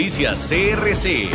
Noticias CRC.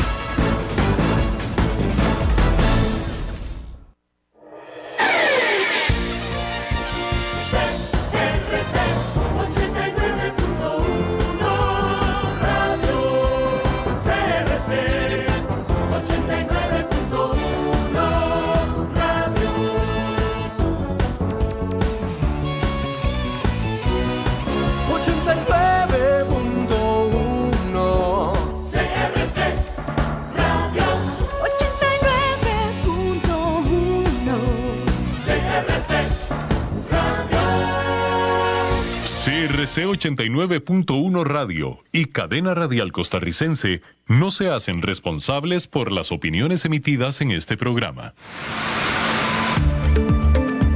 CRC 89.1 Radio y Cadena Radial Costarricense no se hacen responsables por las opiniones emitidas en este programa.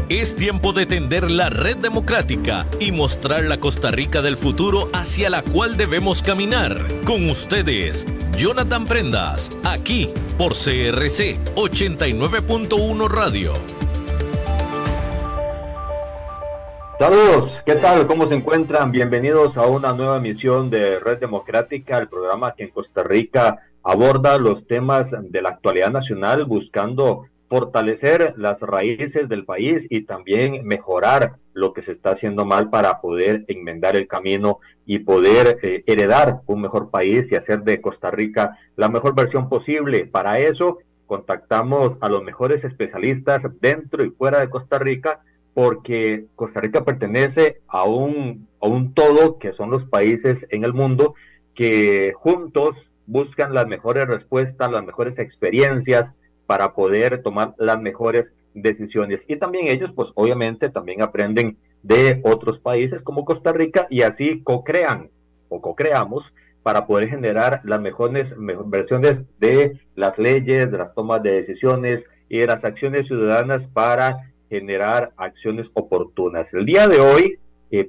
Es tiempo de tender la red democrática y mostrar la Costa Rica del futuro hacia la cual debemos caminar. Con ustedes, Jonathan Prendas, aquí por CRC 89.1 Radio. Saludos, ¿qué tal? ¿Cómo se encuentran? Bienvenidos a una nueva emisión de Red Democrática, el programa que en Costa Rica aborda los temas de la actualidad nacional, buscando fortalecer las raíces del país y también mejorar lo que se está haciendo mal para poder enmendar el camino y poder heredar un mejor país y hacer de Costa Rica la mejor versión posible. Para eso contactamos a los mejores especialistas dentro y fuera de Costa Rica, porque Costa Rica pertenece a un todo que son los países en el mundo que juntos buscan las mejores respuestas, las mejores experiencias para poder tomar las mejores decisiones. Y también ellos, pues obviamente, también aprenden de otros países como Costa Rica y así co-crean o co-creamos para poder generar las mejores versiones de las leyes, de las tomas de decisiones y de las acciones ciudadanas para generar acciones oportunas. El día de hoy,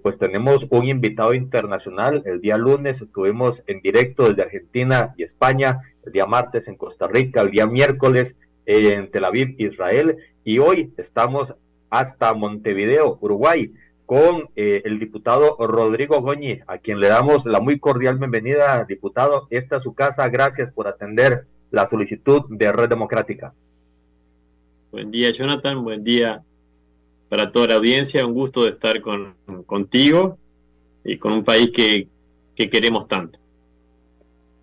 pues tenemos un invitado internacional. El día lunes estuvimos en directo desde Argentina y España, el día martes en Costa Rica, el día miércoles en Tel Aviv, Israel, y hoy estamos hasta Montevideo, Uruguay, con el diputado Rodrigo Goñi, a quien le damos la muy cordial bienvenida. Diputado, esta es su casa, gracias por atender la solicitud de Red Democrática. Buen día, Jonathan, buen día para toda la audiencia, un gusto de estar contigo y con un país que queremos tanto.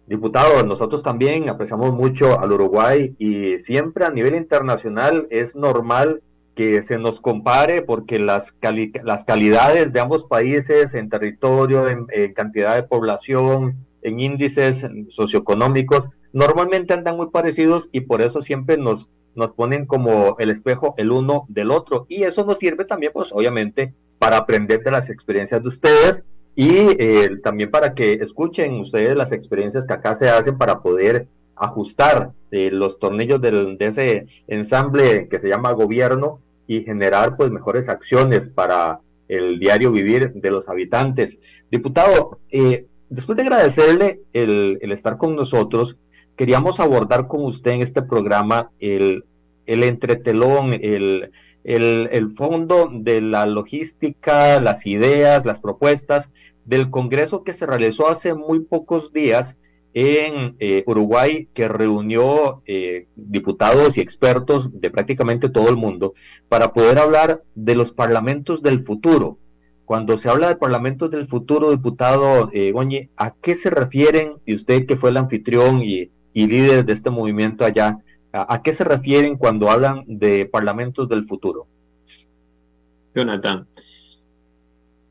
Diputado, nosotros también apreciamos mucho al Uruguay y siempre a nivel internacional es normal que se nos compare porque las calidades de ambos países en territorio, en cantidad de población, en índices socioeconómicos, normalmente andan muy parecidos y por eso siempre nos ponen como el espejo el uno del otro, y eso nos sirve también, pues obviamente, para aprender de las experiencias de ustedes y también para que escuchen ustedes las experiencias que acá se hacen para poder ajustar los tornillos de ese ensamble que se llama gobierno y generar pues mejores acciones para el diario vivir de los habitantes. Diputado, después de agradecerle el estar con nosotros, queríamos abordar con usted en este programa el entretelón, el fondo de la logística, las ideas, las propuestas del Congreso que se realizó hace muy pocos días en Uruguay, que reunió diputados y expertos de prácticamente todo el mundo para poder hablar de los parlamentos del futuro. Cuando se habla de parlamentos del futuro, diputado Goñi, ¿a qué se refieren? Y usted que fue el anfitrión y líder de este movimiento allá, ¿a qué se refieren cuando hablan de parlamentos del futuro? Jonathan,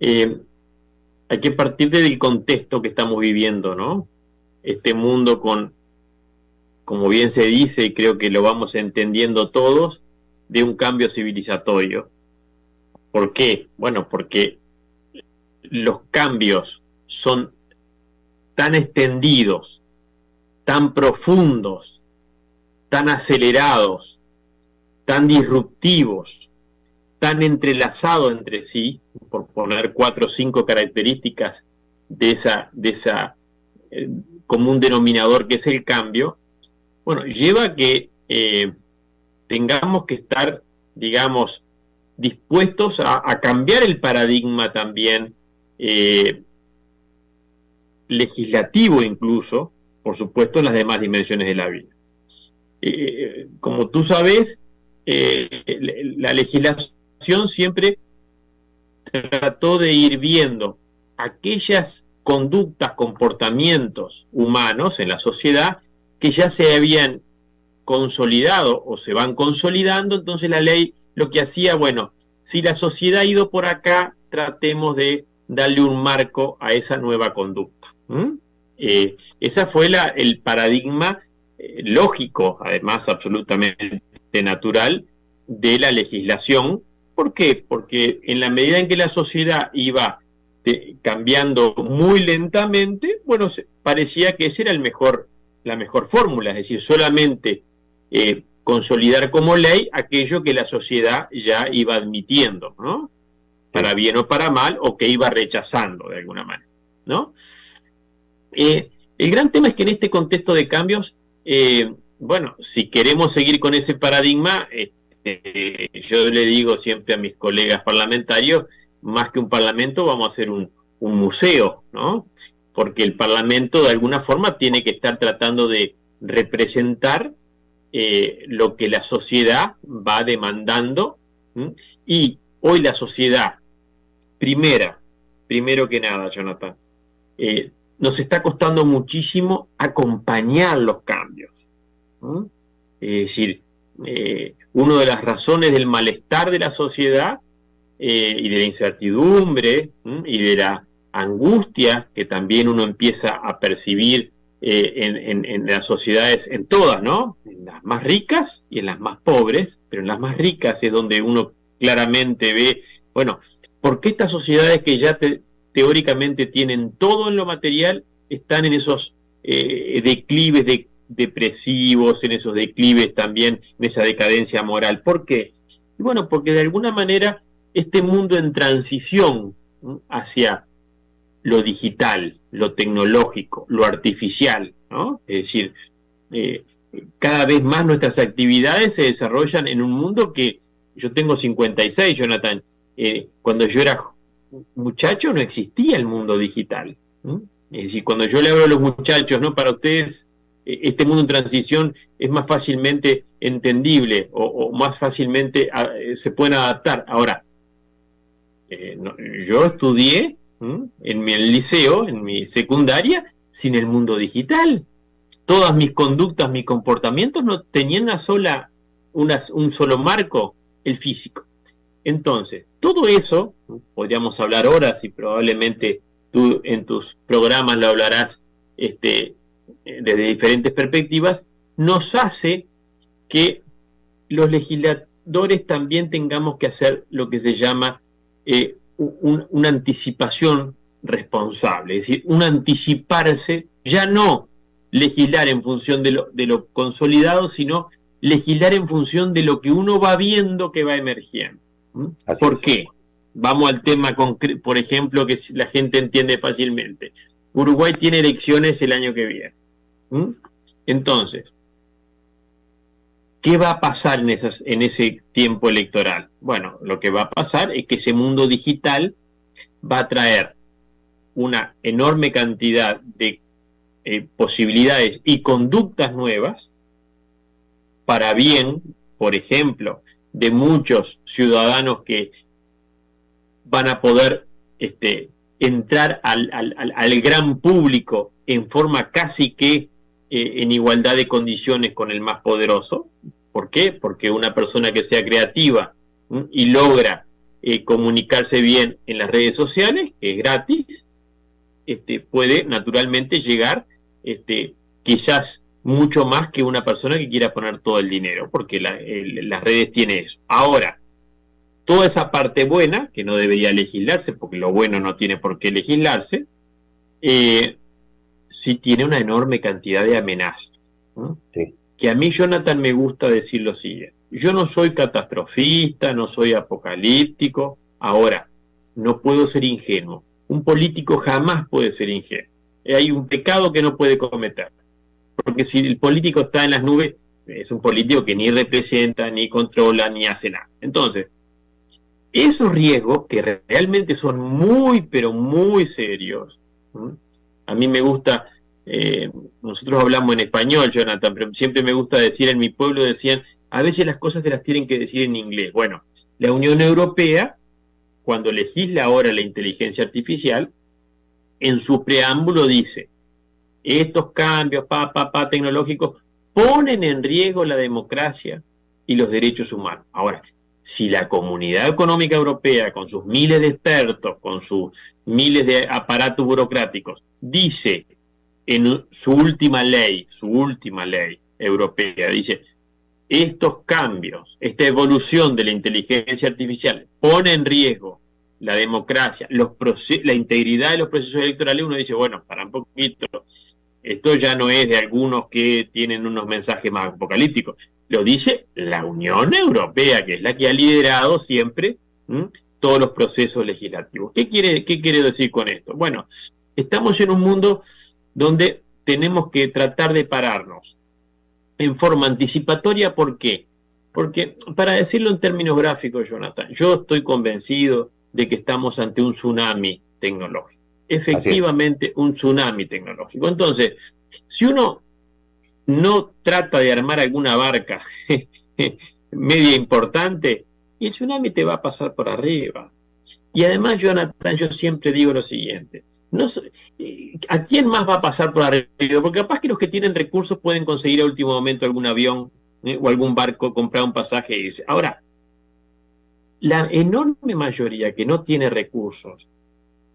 hay que partir del contexto que estamos viviendo, ¿no? Este mundo como bien se dice, y creo que lo vamos entendiendo todos, de un cambio civilizatorio. ¿Por qué? Bueno, porque los cambios son tan extendidos, tan profundos, tan acelerados, tan disruptivos, tan entrelazados entre sí, por poner 4 o 5 características de esa común denominador que es el cambio, bueno, lleva a que tengamos que estar, digamos, dispuestos a cambiar el paradigma también legislativo incluso, por supuesto, en las demás dimensiones de la vida. Como tú sabes, la legislación siempre trató de ir viendo aquellas conductas, comportamientos humanos en la sociedad que ya se habían consolidado o se van consolidando. Entonces la ley lo que hacía, bueno, si la sociedad ha ido por acá, tratemos de darle un marco a esa nueva conducta. Esa fue el paradigma lógico, además absolutamente natural, de la legislación. ¿Por qué? Porque en la medida en que la sociedad iba cambiando muy lentamente, bueno, parecía que esa era la mejor fórmula, es decir, solamente consolidar como ley aquello que la sociedad ya iba admitiendo, ¿no? Para bien o para mal, o que iba rechazando de alguna manera, ¿no? El gran tema es que en este contexto de cambios, bueno, si queremos seguir con ese paradigma, yo le digo siempre a mis colegas parlamentarios, más que un parlamento vamos a hacer un museo, ¿no? Porque el parlamento de alguna forma tiene que estar tratando de representar lo que la sociedad va demandando, y hoy la sociedad, primero que nada, Jonathan, nos está costando muchísimo acompañar los cambios. Es decir, una de las razones del malestar de la sociedad y de la incertidumbre y de la angustia que también uno empieza a percibir en las sociedades, en todas, ¿no? En las más ricas y en las más pobres, pero en las más ricas es donde uno claramente ve, bueno, ¿por qué estas sociedades que ya teóricamente tienen todo en lo material están en esos declives depresivos, en esos declives también, en esa decadencia moral? ¿Por qué? Y bueno, porque de alguna manera este mundo en transición hacia lo digital, lo tecnológico, lo artificial, ¿no? Es decir, cada vez más nuestras actividades se desarrollan en un mundo que yo tengo 56, Jonathan. Cuando yo era muchacho no existía el mundo digital. Es decir, cuando yo le hablo a los muchachos, ¿no? Para ustedes este mundo en transición es más fácilmente entendible o más fácilmente se pueden adaptar. Ahora, yo estudié en mi liceo, en mi secundaria, sin el mundo digital. Todas mis conductas, mis comportamientos no tenían un solo marco, el físico. Entonces, todo eso, podríamos hablar horas y probablemente tú en tus programas lo hablarás desde diferentes perspectivas, nos hace que los legisladores también tengamos que hacer lo que se llama una anticipación responsable, es decir, un anticiparse, ya no legislar en función de lo consolidado, sino legislar en función de lo que uno va viendo que va emergiendo. ¿Por qué? Vamos al tema, por ejemplo, que la gente entiende fácilmente. Uruguay tiene elecciones el año que viene. Entonces, ¿qué va a pasar en ese tiempo electoral? Bueno, lo que va a pasar es que ese mundo digital va a traer una enorme cantidad de posibilidades y conductas nuevas para bien, por ejemplo, de muchos ciudadanos que van a poder entrar al gran público en forma casi que en igualdad de condiciones con el más poderoso. ¿Por qué? Porque una persona que sea creativa y logra comunicarse bien en las redes sociales, que es gratis, puede naturalmente llegar quizás mucho más que una persona que quiera poner todo el dinero, porque las redes tienen eso. Ahora, toda esa parte buena, que no debería legislarse, porque lo bueno no tiene por qué legislarse, sí tiene una enorme cantidad de amenazas. Sí. Que a mí, Jonathan, me gusta decir lo siguiente. Yo no soy catastrofista, no soy apocalíptico. Ahora, no puedo ser ingenuo. Un político jamás puede ser ingenuo. Hay un pecado que no puede cometer. Porque si el político está en las nubes, es un político que ni representa, ni controla, ni hace nada. Entonces, esos riesgos que realmente son muy, pero muy serios. A mí me gusta nosotros hablamos en español, Jonathan, pero siempre me gusta decir, en mi pueblo decían, a veces las cosas te las tienen que decir en inglés. Bueno, la Unión Europea, cuando legisla ahora la inteligencia artificial, en su preámbulo dice, estos cambios tecnológicos ponen en riesgo la democracia y los derechos humanos. Ahora, si la Comunidad Económica Europea, con sus miles de expertos, con sus miles de aparatos burocráticos, dice en su última ley europea, dice, estos cambios, esta evolución de la inteligencia artificial pone en riesgo la democracia, la integridad de los procesos electorales, uno dice, bueno, para un poquito, esto ya no es de algunos que tienen unos mensajes más apocalípticos, lo dice la Unión Europea, que es la que ha liderado siempre todos los procesos legislativos. ¿Qué quiere decir con esto? Bueno, estamos en un mundo donde tenemos que tratar de pararnos en forma anticipatoria. ¿Por qué? Porque, para decirlo en términos gráficos, Jonathan, yo estoy convencido de que estamos ante un tsunami tecnológico. Efectivamente, un tsunami tecnológico. Entonces, si uno no trata de armar alguna barca media importante, el tsunami te va a pasar por arriba. Y además, Jonathan, yo siempre digo lo siguiente, ¿a quién más va a pasar por arriba? Porque capaz que los que tienen recursos pueden conseguir a último momento algún avión o algún barco, comprar un pasaje e irse. Ahora, la enorme mayoría que no tiene recursos,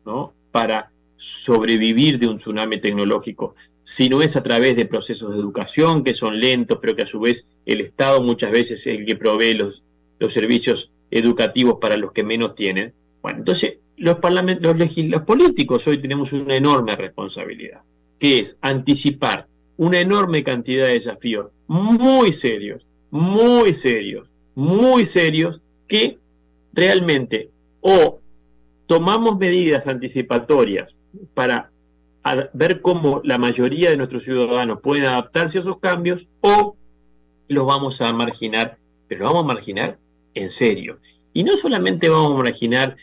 ¿no?, para sobrevivir de un tsunami tecnológico, si no es a través de procesos de educación que son lentos, pero que a su vez el Estado muchas veces es el que provee los servicios educativos para los que menos tienen. Bueno, entonces los políticos hoy tenemos una enorme responsabilidad, que es anticipar una enorme cantidad de desafíos muy serios, que realmente o tomamos medidas anticipatorias para ver cómo la mayoría de nuestros ciudadanos pueden adaptarse a esos cambios, o los vamos a marginar, pero los vamos a marginar en serio. Y no solamente vamos a marginar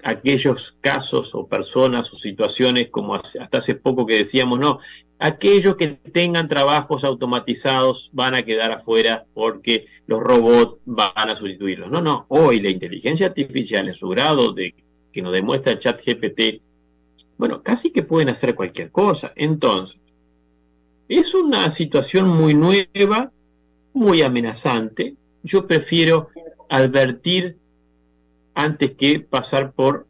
aquellos casos o personas o situaciones como hasta hace poco que decíamos, no, aquellos que tengan trabajos automatizados van a quedar afuera porque los robots van a sustituirlos. No, hoy la inteligencia artificial en su grado que nos demuestra ChatGPT, bueno, casi que pueden hacer cualquier cosa. Entonces, es una situación muy nueva, muy amenazante. Yo prefiero advertir antes que pasar por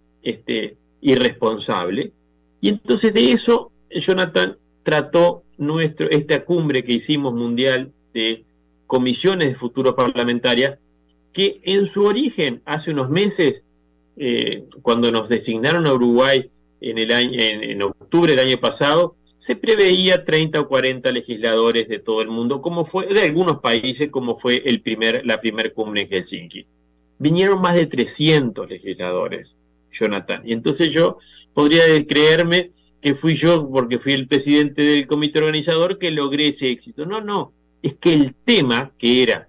irresponsable. Y entonces de eso, Jonathan, trató esta cumbre que hicimos mundial de comisiones de futuro parlamentaria, que en su origen, hace unos meses, cuando nos designaron a Uruguay en octubre del año pasado, se preveía 30 o 40 legisladores de todo el mundo, de algunos países, como fue la primer cumbre en Helsinki. Vinieron más de 300 legisladores, Jonathan. Y entonces yo podría creerme que fui yo, porque fui el presidente del comité organizador, que logré ese éxito. No, es que el tema, que era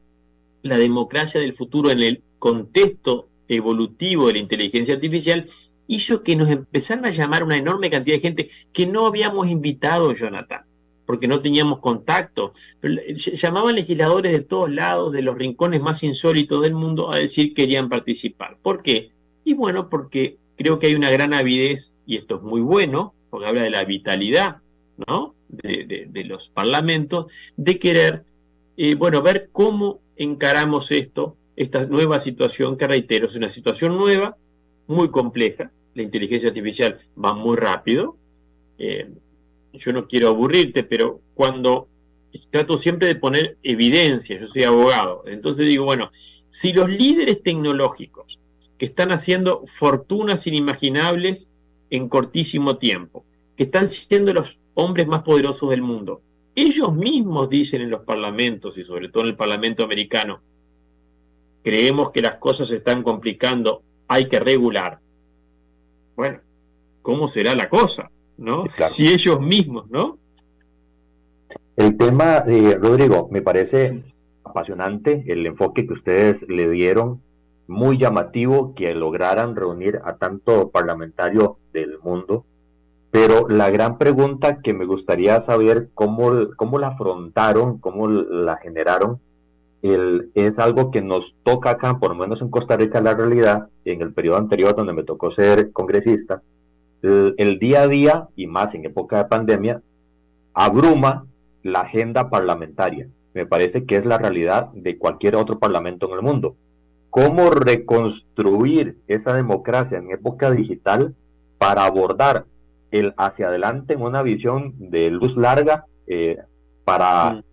la democracia del futuro en el contexto evolutivo de la inteligencia artificial, hizo que nos empezaran a llamar una enorme cantidad de gente que no habíamos invitado, Jonathan, porque no teníamos contacto. Pero llamaban legisladores de todos lados, de los rincones más insólitos del mundo, a decir que querían participar. ¿Por qué? Y bueno, porque creo que hay una gran avidez, y esto es muy bueno, porque habla de la vitalidad, ¿no?, de los parlamentos, de querer, ver cómo encaramos esta nueva situación, que reitero, es una situación nueva, muy compleja. La inteligencia artificial va muy rápido. Yo no quiero aburrirte, pero cuando trato siempre de poner evidencia, yo soy abogado, entonces digo, bueno, si los líderes tecnológicos que están haciendo fortunas inimaginables en cortísimo tiempo, que están siendo los hombres más poderosos del mundo, ellos mismos dicen en los parlamentos, y sobre todo en el Parlamento americano, creemos que las cosas se están complicando, hay que regular. Bueno, ¿cómo será la cosa, no? Claro. Si ellos mismos, ¿no? El tema, Rodrigo, me parece apasionante el enfoque que ustedes le dieron, muy llamativo que lograran reunir a tanto parlamentario del mundo. Pero la gran pregunta que me gustaría saber cómo la afrontaron, cómo la generaron, es algo que nos toca acá, por lo menos en Costa Rica, la realidad, en el periodo anterior donde me tocó ser congresista, el día a día, y más en época de pandemia, abruma la agenda parlamentaria. Me parece que es la realidad de cualquier otro parlamento en el mundo. ¿Cómo reconstruir esa democracia en época digital para abordar el hacia adelante en una visión de luz larga para,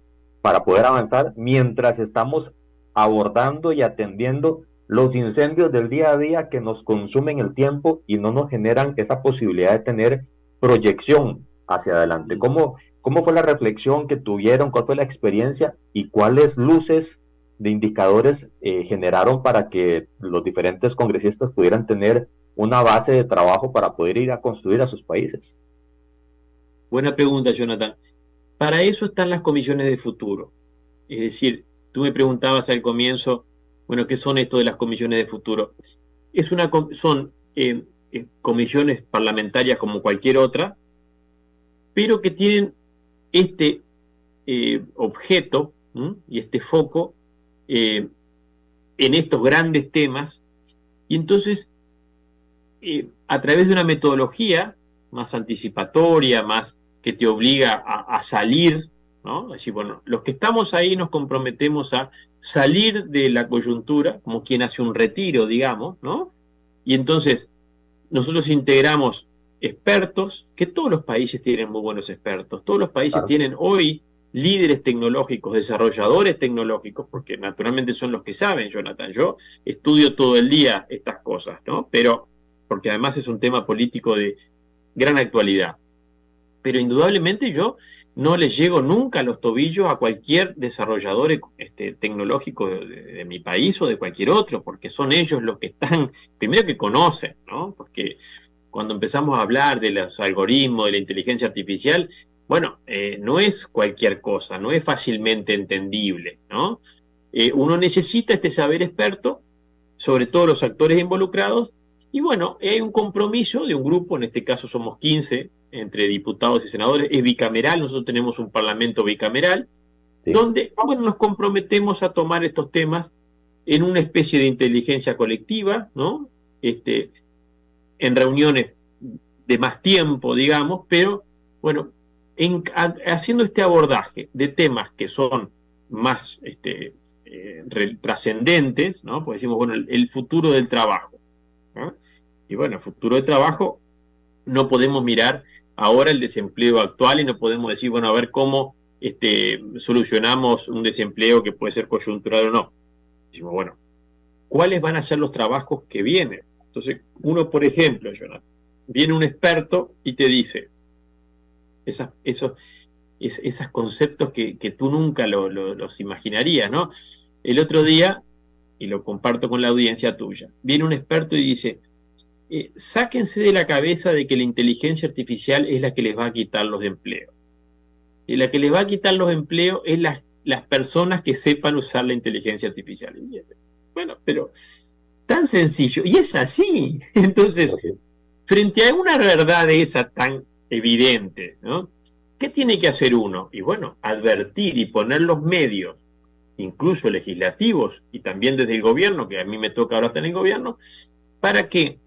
para poder avanzar mientras estamos abordando y atendiendo los incendios del día a día que nos consumen el tiempo y no nos generan esa posibilidad de tener proyección hacia adelante? ¿Cómo fue la reflexión que tuvieron? ¿Cuál fue la experiencia? ¿Y cuáles luces de indicadores generaron para que los diferentes congresistas pudieran tener una base de trabajo para poder ir a construir a sus países? Buena pregunta, Jonathan. Para eso están las comisiones de futuro. Es decir, tú me preguntabas al comienzo, bueno, ¿qué son esto de las comisiones de futuro? Son comisiones parlamentarias como cualquier otra, pero que tienen este objeto y este foco en estos grandes temas, y entonces a través de una metodología más anticipatoria, más que te obliga a salir, ¿no? Así, bueno, los que estamos ahí nos comprometemos a salir de la coyuntura, como quien hace un retiro, digamos, ¿no? Y entonces nosotros integramos expertos, que todos los países tienen muy buenos expertos, todos los países tienen hoy líderes tecnológicos, desarrolladores tecnológicos, porque naturalmente son los que saben, Jonathan. Yo estudio todo el día estas cosas, ¿no? Pero, porque además es un tema político de gran actualidad. Pero indudablemente yo no les llego nunca a los tobillos a cualquier desarrollador tecnológico de mi país o de cualquier otro, porque son ellos los que están, primero que conocen, ¿no? Porque cuando empezamos a hablar de los algoritmos, de la inteligencia artificial, bueno, no es cualquier cosa, no es fácilmente entendible, ¿no? Uno necesita este saber experto, sobre todo los actores involucrados, y bueno, hay un compromiso de un grupo, en este caso somos 15, entre diputados y senadores, es bicameral, nosotros tenemos un parlamento bicameral, sí, donde bueno, nos comprometemos a tomar estos temas en una especie de inteligencia colectiva, ¿no? En reuniones de más tiempo, digamos, pero bueno, haciendo este abordaje de temas que son más trascendentes, ¿no? Pues decimos, bueno, el futuro del trabajo, ¿no? Y bueno, el futuro del trabajo, no podemos mirar ahora el desempleo actual y no podemos decir, bueno, a ver cómo solucionamos un desempleo que puede ser coyuntural o no. Decimos, bueno, ¿cuáles van a ser los trabajos que vienen? Entonces, uno, por ejemplo, Jonathan, viene un experto y te dice esos conceptos que tú nunca los imaginarías, ¿no? El otro día, y lo comparto con la audiencia tuya, viene un experto y dice, sáquense de la cabeza de que la inteligencia artificial es la que les va a quitar los empleos. Y la que les va a quitar los empleos es las personas que sepan usar la inteligencia artificial. Bueno, pero tan sencillo, y es así. Entonces, frente a una verdad esa tan evidente, ¿no? ¿Qué tiene que hacer uno? Y bueno, advertir y poner los medios, incluso legislativos, y también desde el gobierno, que a mí me toca ahora estar en el gobierno, para que,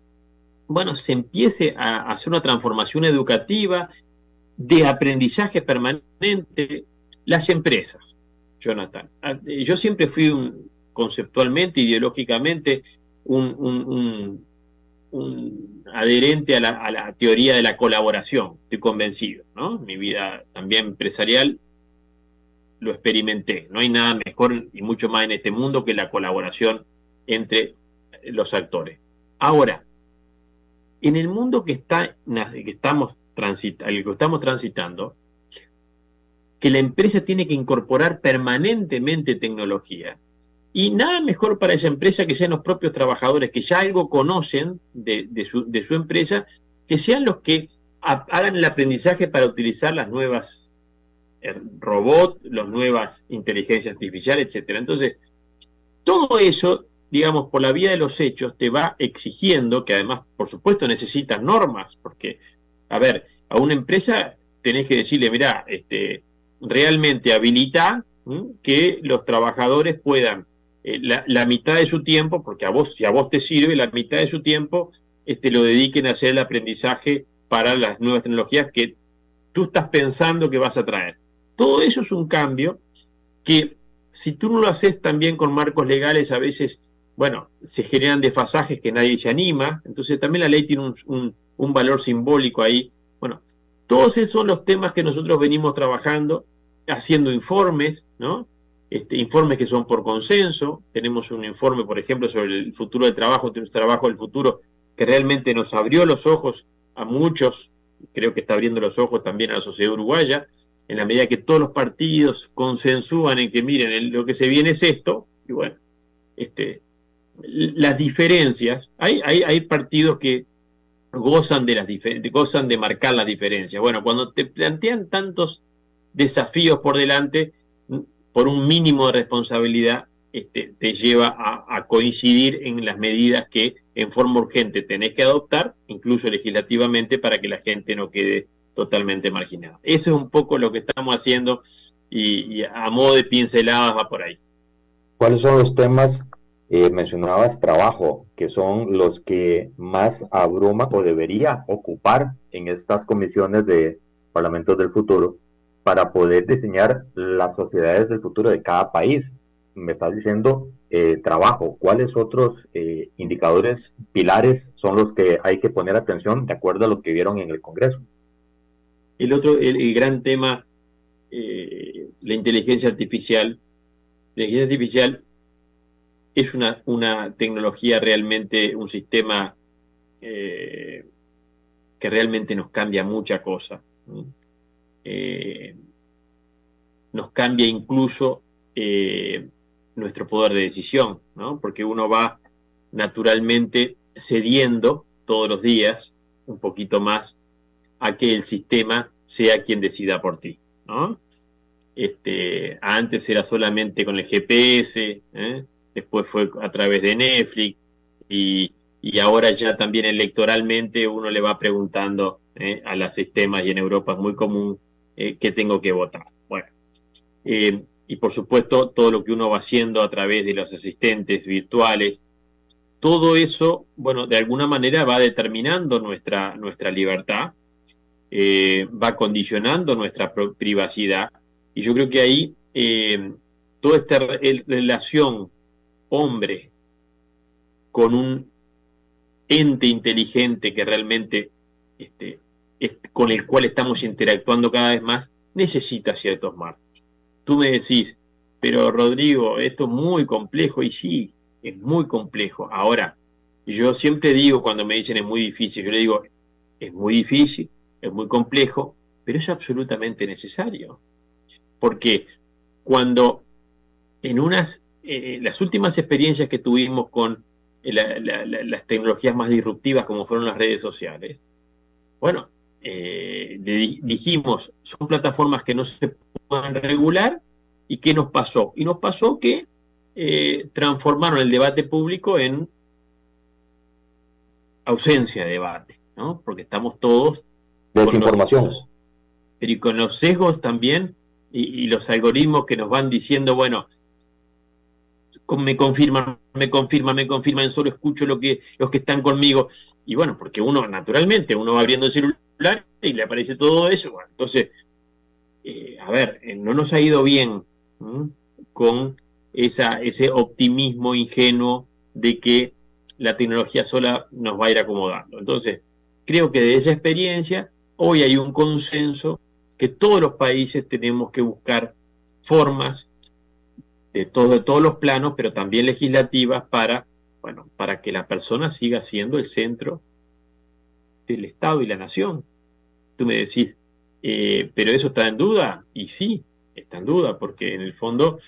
bueno, se empiece a hacer una transformación educativa de aprendizaje permanente. Las empresas, Jonathan, yo siempre fui conceptualmente, ideológicamente, un adherente a la teoría de la colaboración, estoy convencido, ¿no? Mi vida también empresarial lo experimenté. No hay nada mejor y mucho más en este mundo que la colaboración entre los actores. Ahora, en el mundo que estamos transitando, que la empresa tiene que incorporar permanentemente tecnología, y nada mejor para esa empresa que sean los propios trabajadores que ya algo conocen de su empresa, que sean los que hagan el aprendizaje para utilizar las nuevas robots, las nuevas inteligencias artificiales, etc. Entonces, todo eso, digamos, por la vía de los hechos, te va exigiendo, que además, por supuesto, necesitas normas, porque, a ver, a una empresa tenés que decirle, mirá, realmente habilita que los trabajadores puedan la mitad de su tiempo, porque si a vos te sirve, la mitad de su tiempo lo dediquen a hacer el aprendizaje para las nuevas tecnologías que tú estás pensando que vas a traer. Todo eso es un cambio que, si tú no lo haces también con marcos legales, a veces, bueno, se generan desfasajes que nadie se anima. Entonces también la ley tiene un valor simbólico ahí. Bueno, todos esos son los temas que nosotros venimos trabajando, haciendo informes, ¿no? Informes que son por consenso. Tenemos un informe, por ejemplo, sobre el futuro del trabajo, trabajo del futuro, que realmente nos abrió los ojos a muchos, creo que está abriendo los ojos también a la sociedad uruguaya, en la medida que todos los partidos consensúan en que, miren, lo que se viene es esto, y bueno, las diferencias, hay partidos que gozan de marcar las diferencias. Bueno, cuando te plantean tantos desafíos por delante, por un mínimo de responsabilidad, te lleva a coincidir en las medidas que en forma urgente tenés que adoptar, incluso legislativamente, para que la gente no quede totalmente marginada. Eso es un poco lo que estamos haciendo y a modo de pinceladas va por ahí. ¿Cuáles son los temas, mencionabas trabajo, que son los que más abruma o debería ocupar en estas comisiones de Parlamentos del Futuro para poder diseñar las sociedades del futuro de cada país? Me estás diciendo trabajo. ¿Cuáles otros indicadores, pilares son los que hay que poner atención de acuerdo a lo que vieron en el Congreso? El gran tema, la inteligencia artificial. La inteligencia artificial es una tecnología realmente, un sistema que realmente nos cambia mucha cosa. Nos cambia incluso nuestro poder de decisión, ¿no? Porque uno va naturalmente cediendo todos los días un poquito más a que el sistema sea quien decida por ti, ¿no? Antes era solamente con el GPS, después fue a través de Netflix y ahora ya también electoralmente uno le va preguntando a los sistemas, y en Europa es muy común que tengo que votar. Bueno, y por supuesto todo lo que uno va haciendo a través de los asistentes virtuales, todo eso, bueno, de alguna manera va determinando nuestra libertad, va condicionando nuestra privacidad, y yo creo que ahí toda esta relación hombre con un ente inteligente que realmente con el cual estamos interactuando cada vez más, necesita ciertos marcos. Tú me decís, pero Rodrigo, esto es muy complejo, y sí, es muy complejo. Ahora, yo siempre digo, cuando me dicen es muy difícil, yo le digo, es muy difícil, es muy complejo, pero es absolutamente necesario. Porque cuando en las últimas experiencias que tuvimos con las tecnologías más disruptivas, como fueron las redes sociales, bueno, dijimos, son plataformas que no se pueden regular. ¿Y qué nos pasó? Y nos pasó que transformaron el debate público en ausencia de debate, ¿no? Porque estamos todos desinformación, pero y con los sesgos también, y los algoritmos que nos van diciendo, bueno, me confirman, solo escucho los que están conmigo. Y bueno, porque uno, naturalmente, uno va abriendo el celular y le aparece todo eso. Bueno, entonces, no nos ha ido bien con ese optimismo ingenuo de que la tecnología sola nos va a ir acomodando. Entonces, creo que de esa experiencia, hoy hay un consenso que todos los países tenemos que buscar formas de todos los planos, pero también legislativas, para que la persona siga siendo el centro del Estado y la nación. Tú me decís, ¿pero eso está en duda? Y sí, está en duda, porque en el fondo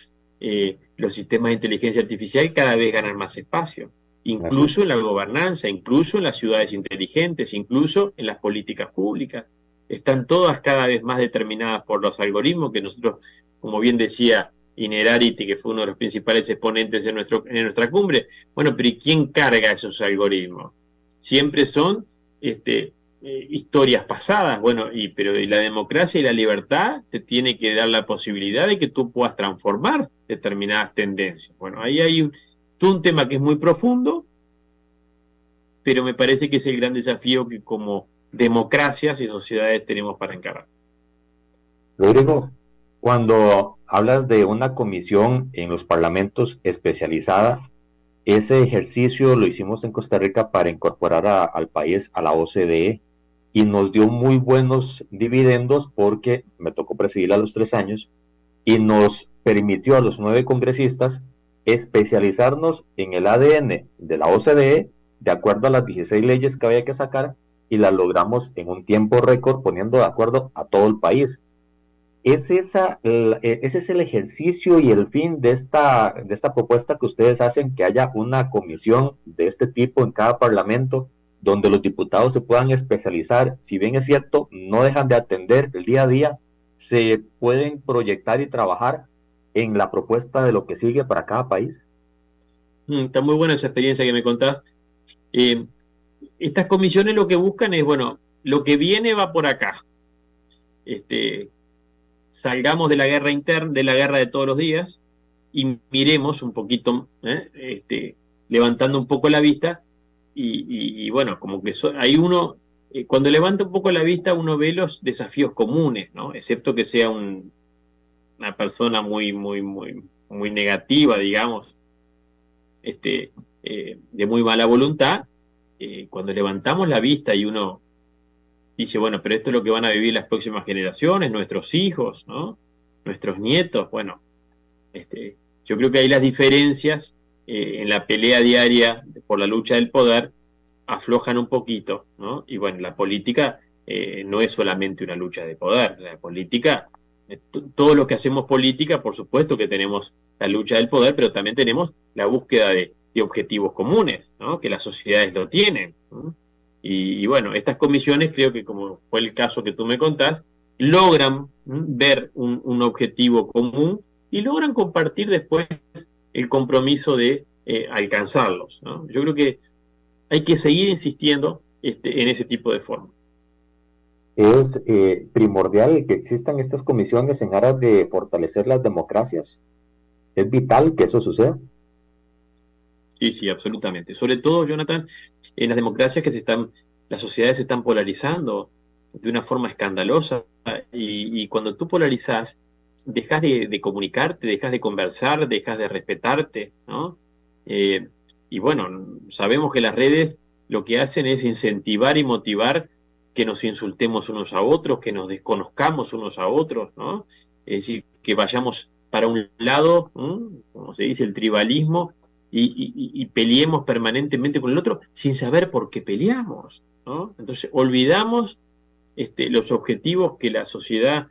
los sistemas de inteligencia artificial cada vez ganan más espacio, incluso en la gobernanza, incluso en las ciudades inteligentes, incluso en las políticas públicas. Están todas cada vez más determinadas por los algoritmos que nosotros, como bien decía Inerarity, que fue uno de los principales exponentes en nuestra cumbre. Bueno, pero ¿y quién carga esos algoritmos? Siempre son historias pasadas. Bueno, pero la democracia y la libertad te tiene que dar la posibilidad de que tú puedas transformar determinadas tendencias. Bueno, ahí hay todo un tema que es muy profundo, pero me parece que es el gran desafío que como democracias y sociedades tenemos para encarar. Rodrigo, cuando hablas de una comisión en los parlamentos especializada, ese ejercicio lo hicimos en Costa Rica para incorporar al país a la OCDE y nos dio muy buenos dividendos porque me tocó presidirla a los 3 años y nos permitió a los 9 congresistas especializarnos en el ADN de la OCDE de acuerdo a las 16 leyes que había que sacar y las logramos en un tiempo récord poniendo de acuerdo a todo el país. Ese es el ejercicio y el fin de esta propuesta que ustedes hacen, que haya una comisión de este tipo en cada parlamento, donde los diputados se puedan especializar. Si bien es cierto, no dejan de atender el día a día, se pueden proyectar y trabajar en la propuesta de lo que sigue para cada país. Está muy buena esa experiencia que me contás. Estas comisiones lo que buscan es, bueno, lo que viene va por acá. Salgamos de la guerra interna, de la guerra de todos los días, y miremos un poquito, levantando un poco la vista, y bueno, como que hay uno, cuando levanta un poco la vista, uno ve los desafíos comunes, ¿no? Excepto que sea una persona muy negativa, digamos, de muy mala voluntad. Cuando levantamos la vista y uno dice, bueno, pero esto es lo que van a vivir las próximas generaciones, nuestros hijos, ¿no? Nuestros nietos. Bueno, yo creo que ahí las diferencias en la pelea diaria por la lucha del poder aflojan un poquito, ¿no? Y bueno, la política no es solamente una lucha de poder. La política, todo lo que hacemos política, por supuesto que tenemos la lucha del poder, pero también tenemos la búsqueda de objetivos comunes, ¿no? Que las sociedades lo tienen, ¿no? Y bueno, estas comisiones, creo que como fue el caso que tú me contás, logran ver un objetivo común y logran compartir después el compromiso de alcanzarlos, ¿no? Yo creo que hay que seguir insistiendo en ese tipo de forma. Es primordial que existan estas comisiones en aras de fortalecer las democracias. Es vital que eso suceda. Sí, absolutamente. Sobre todo, Jonathan, en las democracias las sociedades se están polarizando de una forma escandalosa y cuando tú polarizás, dejas de comunicarte, dejas de conversar, dejas de respetarte, ¿no? Y bueno, sabemos que las redes lo que hacen es incentivar y motivar que nos insultemos unos a otros, que nos desconozcamos unos a otros, ¿no? Es decir, que vayamos para un lado, como se dice, el tribalismo, y peleemos permanentemente con el otro sin saber por qué peleamos, ¿no? Entonces olvidamos los objetivos que la sociedad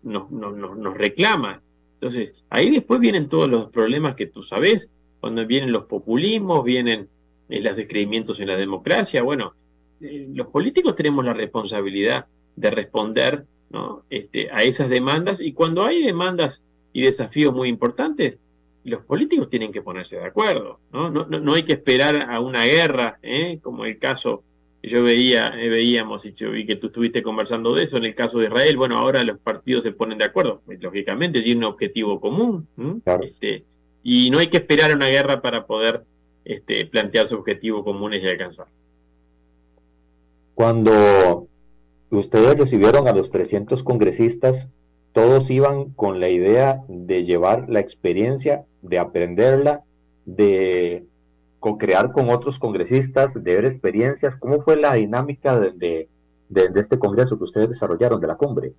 nos reclama. Entonces ahí después vienen todos los problemas que tú sabes, cuando vienen los populismos, vienen los descreimientos en la democracia. Bueno, los políticos tenemos la responsabilidad de responder, ¿no? A esas demandas, y cuando hay demandas y desafíos muy importantes, los políticos tienen que ponerse de acuerdo, ¿no? No hay que esperar a una guerra, como el caso que veíamos, y yo vi que tú estuviste conversando de eso, en el caso de Israel. Bueno, ahora los partidos se ponen de acuerdo, lógicamente tienen un objetivo común, Claro. Y no hay que esperar a una guerra para poder plantear sus objetivos comunes y alcanzar. Cuando ustedes recibieron a los 300 congresistas, todos iban con la idea de llevar la experiencia, de aprenderla, de co-crear con otros congresistas, de ver experiencias. ¿Cómo fue la dinámica de este congreso que ustedes desarrollaron, de la cumbre?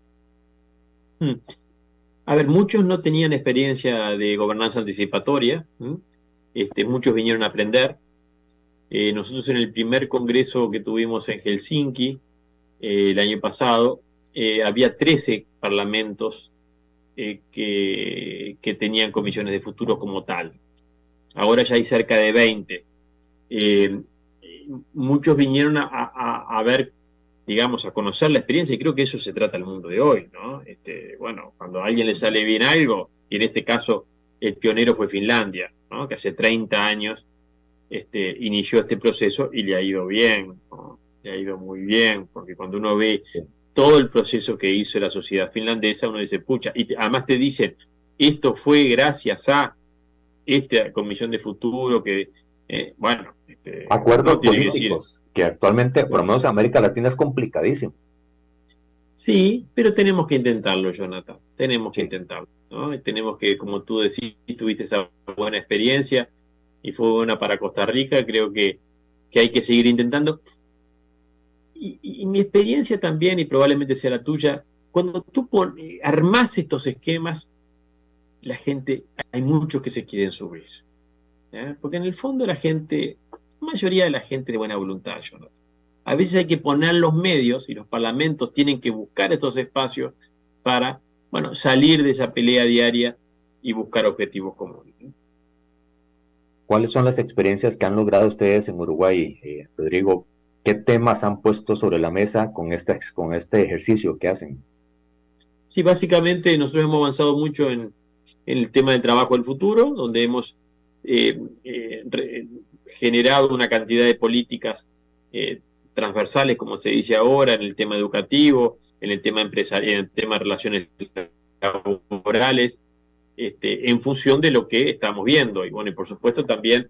A ver, muchos no tenían experiencia de gobernanza anticipatoria, muchos vinieron a aprender. Nosotros en el primer congreso que tuvimos en Helsinki el año pasado, había 13 parlamentos que tenían comisiones de futuro como tal. Ahora ya hay cerca de 20. Muchos vinieron a ver, digamos, a conocer la experiencia, y creo que eso se trata el mundo de hoy, ¿no? Bueno, cuando a alguien le sale bien algo, y en este caso el pionero fue Finlandia, ¿no? Que hace 30 años inició este proceso y le ha ido bien, ¿no? le ha ido muy bien, porque cuando uno ve todo el proceso que hizo la sociedad finlandesa, uno dice, pucha, y además te dicen, esto fue gracias a esta Comisión de Futuro, que, bueno, Acuerdos uno tiene que decir, políticos, que actualmente, por lo menos en América Latina, es complicadísimo. sí, pero tenemos que intentarlo, Jonathan, tenemos que Sí. intentarlo, ¿no? Y tenemos que, como tú decís, tuviste esa buena experiencia y fue buena para Costa Rica, creo que hay que seguir intentando. Y mi experiencia también, y probablemente sea la tuya, cuando tú armás estos esquemas, la gente, hay muchos que se quieren subir. ¿Ya? Porque en el fondo la gente, la mayoría de la gente de buena voluntad, Jonathan. A veces hay que poner los medios y los parlamentos tienen que buscar estos espacios para, bueno, salir de esa pelea diaria y buscar objetivos comunes. ¿Cuáles son las experiencias que han logrado ustedes en Uruguay, Rodrigo? ¿Qué temas han puesto sobre la mesa con este ejercicio que hacen? Sí, básicamente nosotros hemos avanzado mucho en el tema del trabajo del futuro, donde hemos generado una cantidad de políticas transversales, como se dice ahora, en el tema educativo, en el tema empresarial, en el tema de relaciones laborales, en función de lo que estamos viendo. Y bueno, y por supuesto también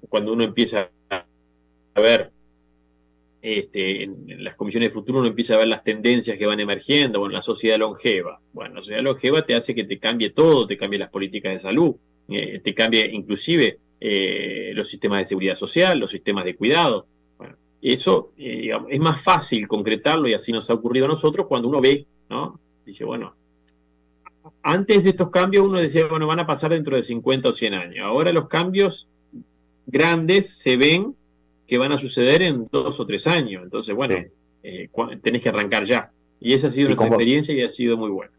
cuando uno empieza a ver en las comisiones de futuro, uno empieza a ver las tendencias que van emergiendo. Bueno, la sociedad longeva. Bueno, la sociedad longeva te hace que te cambie todo, te cambie las políticas de salud, te cambie inclusive los sistemas de seguridad social, los sistemas de cuidado. Bueno, eso digamos, es más fácil concretarlo y así nos ha ocurrido a nosotros cuando uno ve, ¿no? Dice, bueno, antes de estos cambios uno decía, bueno, van a pasar dentro de 50 o 100 años. Ahora los cambios grandes se ven que van a suceder en 2 o 3 años. Entonces, bueno, Sí. tenés que arrancar ya. Y esa ha sido ¿Y nuestra experiencia y ha sido muy buena.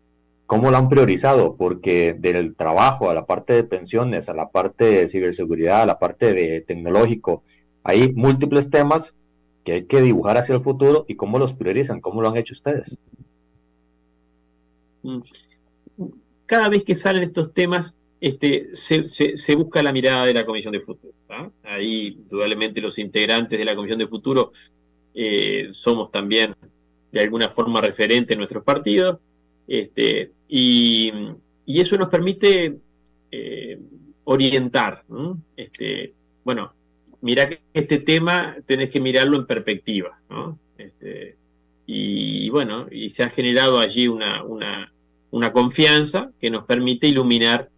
cómo lo han priorizado? Porque del trabajo a la parte de pensiones, a la parte de ciberseguridad, a la parte de tecnológico, hay múltiples temas que hay que dibujar hacia el futuro y cómo los priorizan, cómo lo han hecho ustedes. Cada vez que salen estos temas, se busca la mirada de la Comisión de Futuro. ¿Ah? Ahí, indudablemente, los integrantes de la Comisión de Futuro somos también, de alguna forma, referentes en nuestros partidos. Y eso nos permite orientar. ¿No? Bueno, mirá que este tema tenés que mirarlo en perspectiva. ¿No? Y bueno, y se ha generado allí una confianza que nos permite iluminar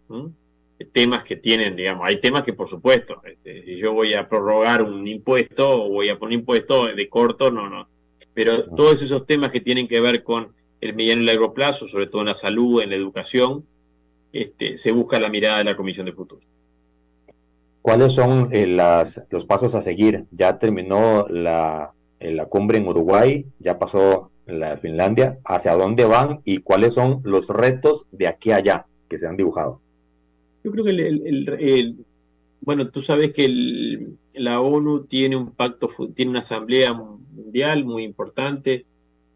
temas que tienen, digamos, hay temas que por supuesto, si yo voy a prorrogar un impuesto o voy a poner impuesto de corto, no. Pero todos esos temas que tienen que ver con el mediano y largo plazo, sobre todo en la salud, en la educación, se busca la mirada de la Comisión de Futuro. ¿Cuáles son los pasos a seguir? Ya terminó la cumbre en Uruguay, ya pasó la de Finlandia. ¿Hacia dónde van y cuáles son los retos de aquí a allá que se han dibujado? Yo creo que bueno, tú sabes que la ONU tiene un pacto, tiene una asamblea mundial muy importante.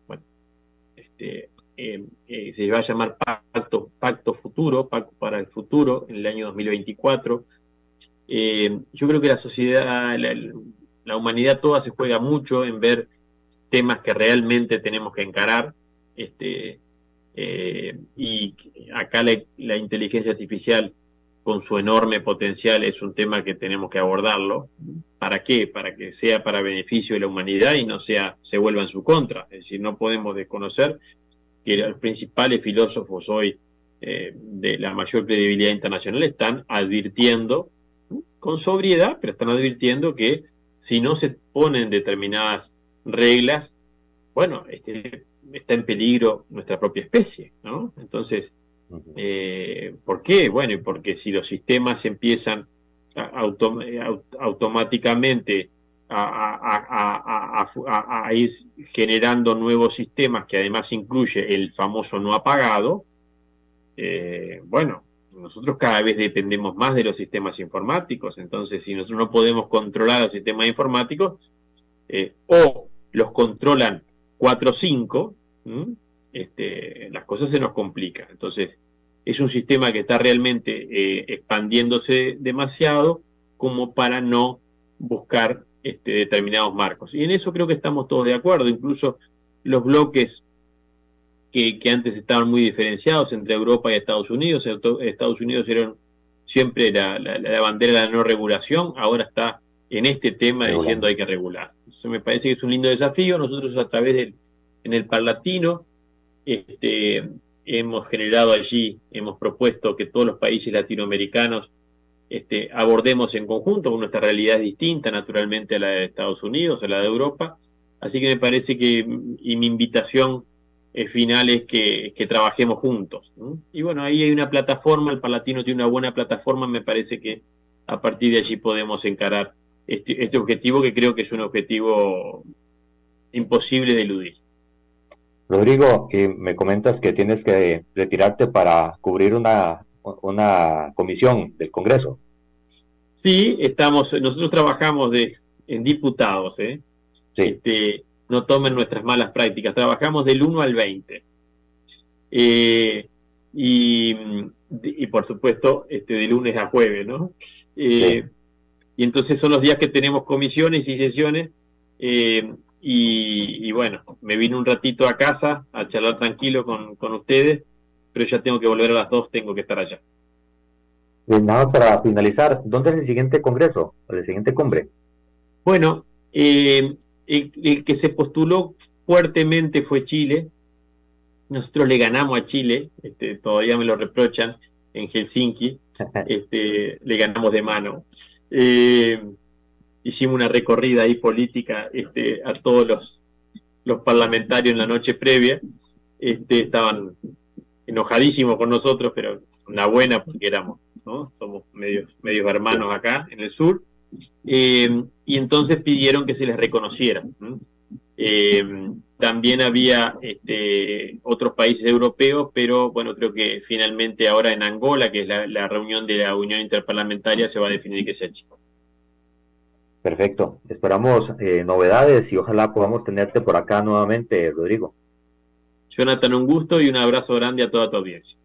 Bueno, se va a llamar Pacto Futuro, Pacto para el Futuro, en el año 2024. Yo creo que la sociedad, la humanidad toda se juega mucho en ver temas que realmente tenemos que encarar. Y acá la inteligencia artificial, con su enorme potencial, es un tema que tenemos que abordarlo. ¿Para qué? Para que sea para beneficio de la humanidad y no se vuelva en su contra. Es decir, no podemos desconocer que los principales filósofos hoy de la mayor credibilidad internacional están advirtiendo, con sobriedad, pero están advirtiendo que si no se ponen determinadas reglas, bueno, está en peligro nuestra propia especie, ¿no? Entonces, ¿por qué? Bueno, porque si los sistemas empiezan automáticamente a ir generando nuevos sistemas, que además incluye el famoso no apagado, bueno, nosotros cada vez dependemos más de los sistemas informáticos. Entonces, si nosotros no podemos controlar los sistemas informáticos, o los controlan 4 o 5, las cosas se nos complican. Entonces, es un sistema que está realmente expandiéndose demasiado como para no buscar determinados marcos. Y en eso creo que estamos todos de acuerdo, incluso los bloques que antes estaban muy diferenciados entre Europa y Estados Unidos. Estados Unidos era siempre la bandera de la no regulación, ahora está en este tema diciendo hay que regular. Eso me parece que es un lindo desafío. Nosotros a través en el Parlatino hemos generado allí, hemos propuesto que todos los países latinoamericanos abordemos en conjunto, porque nuestra realidad es distinta naturalmente a la de Estados Unidos, a la de Europa. Así que me parece que, y mi invitación final es que trabajemos juntos, ¿no? Y bueno, ahí hay una plataforma, el Parlatino tiene una buena plataforma, me parece que a partir de allí podemos encarar este objetivo, que creo que es un objetivo imposible de eludir. Rodrigo, me comentas que tienes que retirarte para cubrir una comisión del Congreso. Sí, nosotros trabajamos en diputados, Sí. No tomen nuestras malas prácticas, trabajamos del 1 al 20. Y por supuesto, de lunes a jueves, ¿no? Sí. Y entonces son los días que tenemos comisiones y sesiones, y bueno, me vine un ratito a casa a charlar tranquilo con ustedes, pero ya tengo que volver a las 2, tengo que estar allá. Nada, para finalizar, ¿dónde es el siguiente congreso, la siguiente cumbre? Bueno, el que se postuló fuertemente fue Chile. Nosotros le ganamos a Chile, todavía me lo reprochan, en Helsinki, le ganamos de mano. Hicimos una recorrida ahí política a todos los parlamentarios en la noche previa. Estaban enojadísimos con nosotros, pero una buena, porque ¿no? Somos medios hermanos acá en el sur. Y entonces pidieron que se les reconociera. También había otros países europeos, pero bueno, creo que finalmente ahora en Angola, que es la reunión de la Unión Interparlamentaria, se va a definir que sea Chile. Perfecto. Esperamos novedades y ojalá podamos tenerte por acá nuevamente, Rodrigo. Jonathan, un gusto y un abrazo grande a toda tu audiencia.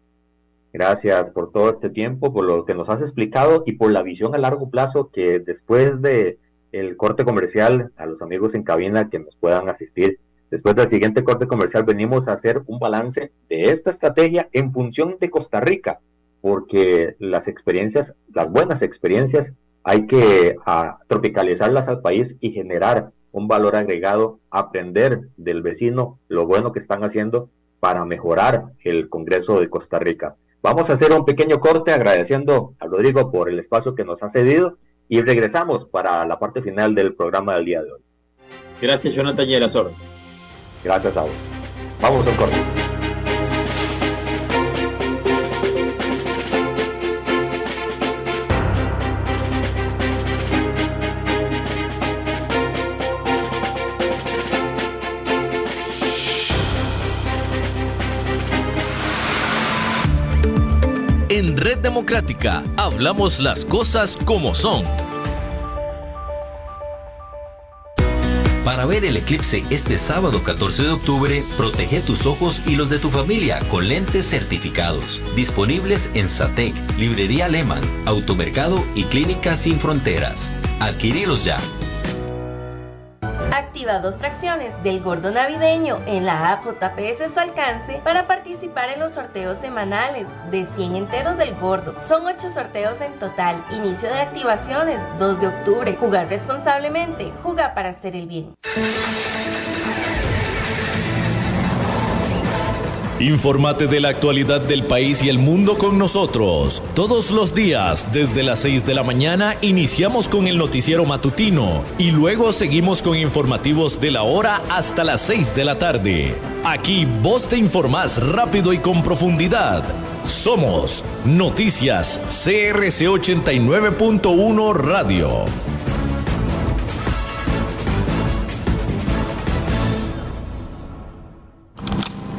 Gracias por todo este tiempo, por lo que nos has explicado y por la visión a largo plazo, que después de el corte comercial, a los amigos en cabina que nos puedan asistir, después del siguiente corte comercial venimos a hacer un balance de esta estrategia en función de Costa Rica, porque las buenas experiencias, hay que tropicalizarlas al país y generar un valor agregado, aprender del vecino lo bueno que están haciendo para mejorar el Congreso de Costa Rica. Vamos a hacer un pequeño corte agradeciendo a Rodrigo por el espacio que nos ha cedido y regresamos para la parte final del programa del día de hoy. Gracias, Jonathan, y a las órdenes. Gracias a vos. Vamos a un corte. En Red Democrática hablamos las cosas como son. Para ver el eclipse este sábado 14 de octubre, protege tus ojos y los de tu familia con lentes certificados. Disponibles en Satec, Librería Lehman, Automercado y Clínica Sin Fronteras. Adquirilos ya. Activa 2 fracciones del gordo navideño en la app JPS a su alcance para participar en los sorteos semanales de 100 enteros del gordo. Son 8 sorteos en total. Inicio de activaciones 2 de octubre. Jugar responsablemente. Jugar para hacer el bien. Infórmate de la actualidad del país y el mundo con nosotros. Todos los días, desde las 6 de la mañana, iniciamos con el noticiero matutino y luego seguimos con informativos de la hora hasta las 6 de la tarde. Aquí vos te informás rápido y con profundidad. Somos Noticias CRC 89.1 Radio.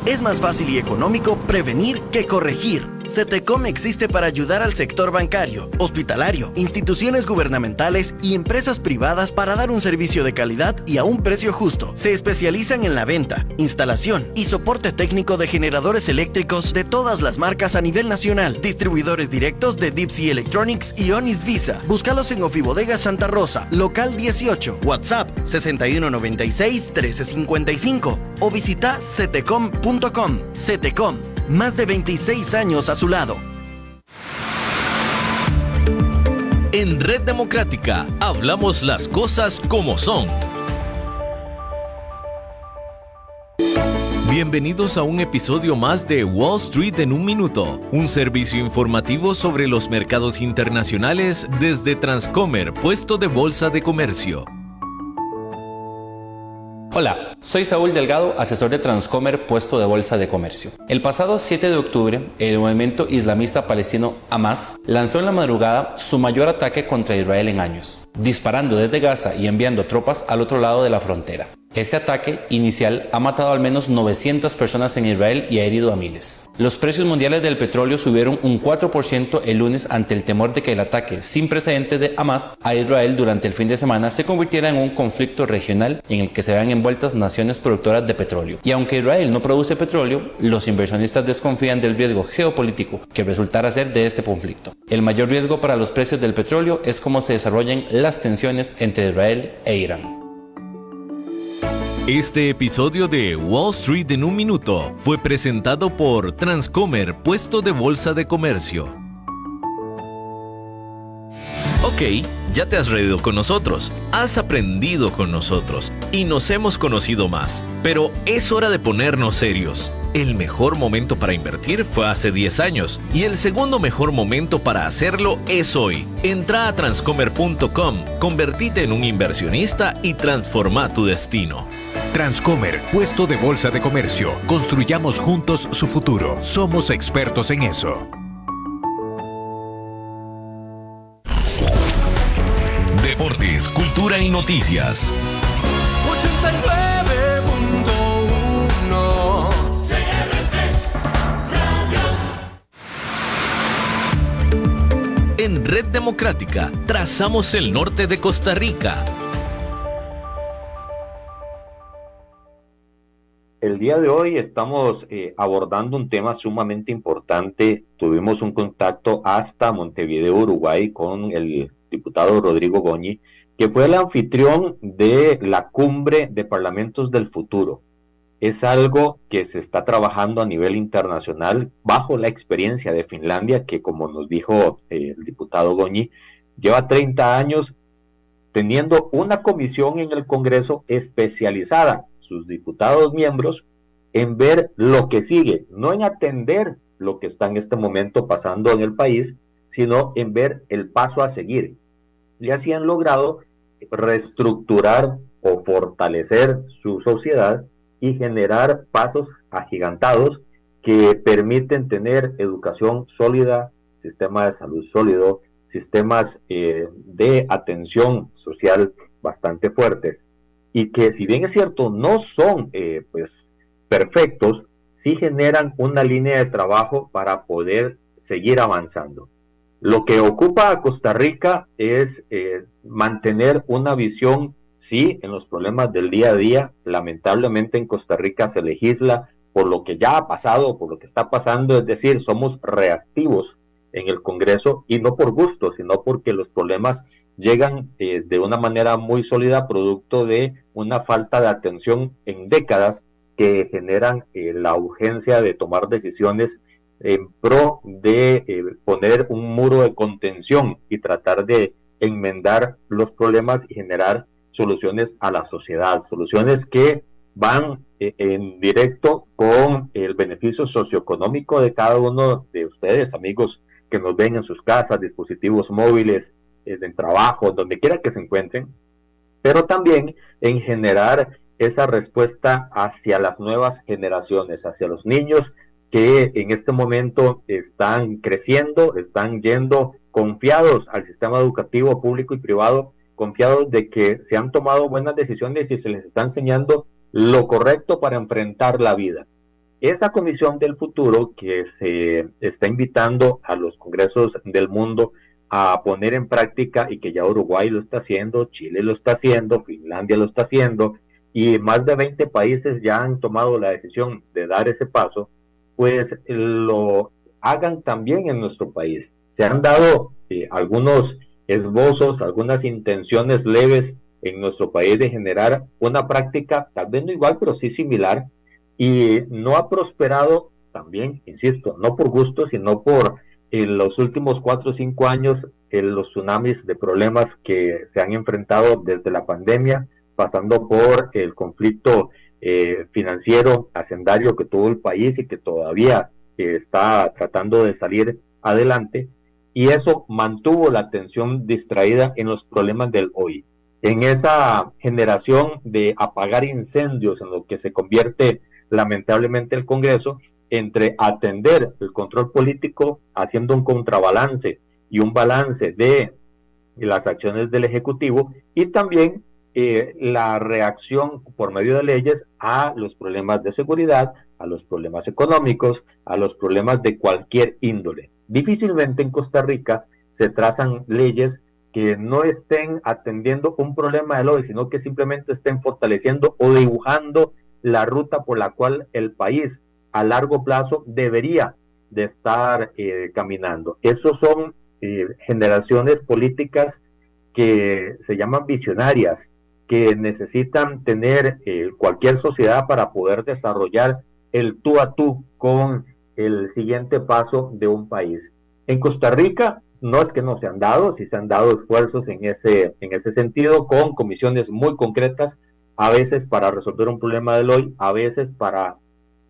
Es más fácil y económico prevenir que corregir. CETECOM existe para ayudar al sector bancario, hospitalario, instituciones gubernamentales y empresas privadas para dar un servicio de calidad y a un precio justo. Se especializan en la venta, instalación y soporte técnico de generadores eléctricos de todas las marcas a nivel nacional. Distribuidores directos de Deep Sea Electronics y Onis Visa. Búscalos en Ofibodega Santa Rosa, local 18, WhatsApp 6196-1355 o visita cetecom.com. CETECOM, más de 26 años a su lado. En Red Democrática hablamos las cosas como son. Bienvenidos a un episodio más de Wall Street en un minuto, un servicio informativo sobre los mercados internacionales desde Transcomer, puesto de bolsa de comercio. Hola, soy Saúl Delgado, asesor de Transcomer, puesto de bolsa de comercio. El pasado 7 de octubre, el movimiento islamista palestino Hamas lanzó en la madrugada su mayor ataque contra Israel en años, disparando desde Gaza y enviando tropas al otro lado de la frontera. Este ataque inicial ha matado al menos 900 personas en Israel y ha herido a miles. Los precios mundiales del petróleo subieron un 4% el lunes ante el temor de que el ataque sin precedentes de Hamas a Israel durante el fin de semana se convirtiera en un conflicto regional en el que se vean envueltas naciones productoras de petróleo. Y aunque Israel no produce petróleo, los inversionistas desconfían del riesgo geopolítico que resultará ser de este conflicto. El mayor riesgo para los precios del petróleo es cómo se desarrollen las tensiones entre Israel e Irán. Este episodio de Wall Street en un minuto fue presentado por Transcomer, puesto de bolsa de comercio. Ok, ya te has reído con nosotros, has aprendido con nosotros y nos hemos conocido más. Pero es hora de ponernos serios. El mejor momento para invertir fue hace 10 años y el segundo mejor momento para hacerlo es hoy. Entra a transcomer.com, convertite en un inversionista y transforma tu destino. Transcomer, puesto de bolsa de comercio. Construyamos juntos su futuro. Somos expertos en eso. Deportes, cultura y noticias. 89.1 CRC Radio. En Red Democrática, trazamos el norte de Costa Rica. El día de hoy estamos abordando un tema sumamente importante. Tuvimos un contacto hasta Montevideo, Uruguay, con el diputado Rodrigo Goñi, que fue el anfitrión de la Cumbre de Parlamentos del Futuro. Es algo que se está trabajando a nivel internacional bajo la experiencia de Finlandia, que como nos dijo el diputado Goñi, lleva 30 años teniendo una comisión en el Congreso especializada, sus diputados miembros, en ver lo que sigue, no en atender lo que está en este momento pasando en el país, sino en ver el paso a seguir. Y así han logrado reestructurar o fortalecer su sociedad y generar pasos agigantados que permiten tener educación sólida, sistema de salud sólido, sistemas de atención social bastante fuertes, y que si bien es cierto no son perfectos, sí generan una línea de trabajo para poder seguir avanzando. Lo que ocupa a Costa Rica es mantener una visión, sí, en los problemas del día a día. Lamentablemente en Costa Rica se legisla por lo que ya ha pasado, por lo que está pasando, es decir, somos reactivos en el Congreso, y no por gusto, sino porque los problemas llegan de una manera muy sólida, producto de una falta de atención en décadas que generan la urgencia de tomar decisiones en pro de poner un muro de contención y tratar de enmendar los problemas y generar soluciones a la sociedad, soluciones que van en directo con el beneficio socioeconómico de cada uno de ustedes, amigos que nos ven en sus casas, dispositivos móviles, en trabajo, donde quiera que se encuentren, pero también en generar esa respuesta hacia las nuevas generaciones, hacia los niños que en este momento están creciendo, están yendo confiados al sistema educativo público y privado, confiados de que se han tomado buenas decisiones y se les está enseñando lo correcto para enfrentar la vida. Esa Comisión del Futuro que se está invitando a los congresos del mundo a poner en práctica, y que ya Uruguay lo está haciendo, Chile lo está haciendo, Finlandia lo está haciendo, y más de 20 países ya han tomado la decisión de dar ese paso, pues lo hagan también en nuestro país. Se han dado algunos esbozos, algunas intenciones leves en nuestro país de generar una práctica, tal vez no igual, pero sí similar, y no ha prosperado también, insisto, no por gusto, sino por en los últimos 4 o 5 años, los tsunamis de problemas que se han enfrentado desde la pandemia, pasando por el conflicto financiero, hacendario que tuvo el país y que todavía está tratando de salir adelante, y eso mantuvo la atención distraída en los problemas del hoy. En esa generación de apagar incendios, en lo que se convierte lamentablemente el Congreso, entre atender el control político, haciendo un contrabalance y un balance de las acciones del Ejecutivo, y también la reacción por medio de leyes a los problemas de seguridad, a los problemas económicos, a los problemas de cualquier índole. Difícilmente en Costa Rica se trazan leyes que no estén atendiendo un problema del hoy, sino que simplemente estén fortaleciendo o dibujando la ruta por la cual el país a largo plazo debería de estar caminando. Esos son generaciones políticas que se llaman visionarias, que necesitan tener cualquier sociedad para poder desarrollar el tú a tú con el siguiente paso de un país. En Costa Rica no es que no se han dado, sí se han dado esfuerzos en ese sentido, con comisiones muy concretas, a veces para resolver un problema del hoy, a veces para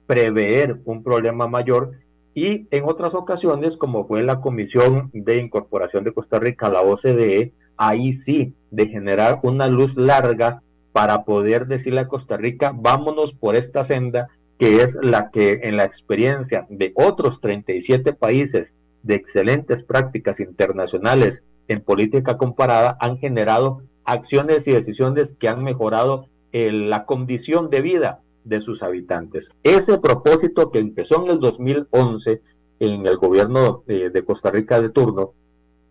prever un problema mayor, y en otras ocasiones, como fue la Comisión de Incorporación de Costa Rica a la OCDE, ahí sí, de generar una luz larga para poder decirle a Costa Rica, vámonos por esta senda, que es la que en la experiencia de otros 37 países de excelentes prácticas internacionales en política comparada han generado acciones y decisiones que han mejorado la condición de vida de sus habitantes. Ese propósito que empezó en el 2011 en el gobierno de Costa Rica de turno,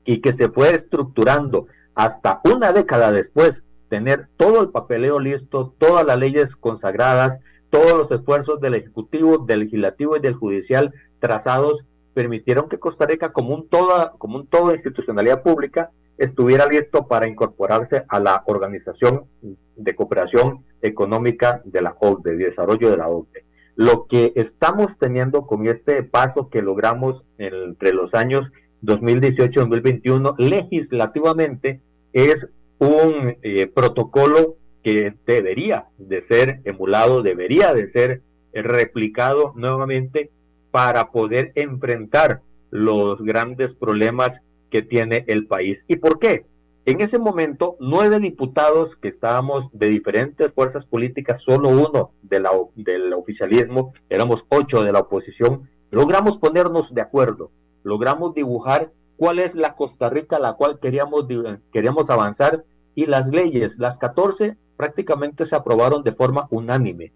y que se fue estructurando hasta una década después, tener todo el papeleo listo, todas las leyes consagradas, todos los esfuerzos del Ejecutivo, del Legislativo y del Judicial trazados, permitieron que Costa Rica, como un todo institucionalidad pública, estuviera listo para incorporarse a la Organización de Cooperación Económica de la OCDE, de desarrollo de la OCDE. Lo que estamos teniendo con este paso que logramos entre los años 2018 y 2021 legislativamente es un protocolo que debería de ser emulado, debería de ser replicado nuevamente para poder enfrentar los grandes problemas que tiene el país. ¿Y por qué? En ese momento, 9 diputados que estábamos de diferentes fuerzas políticas, solo uno del oficialismo, éramos 8 de la oposición, logramos ponernos de acuerdo, logramos dibujar cuál es la Costa Rica a la cual queríamos avanzar, y las leyes, las 14, prácticamente se aprobaron de forma unánime,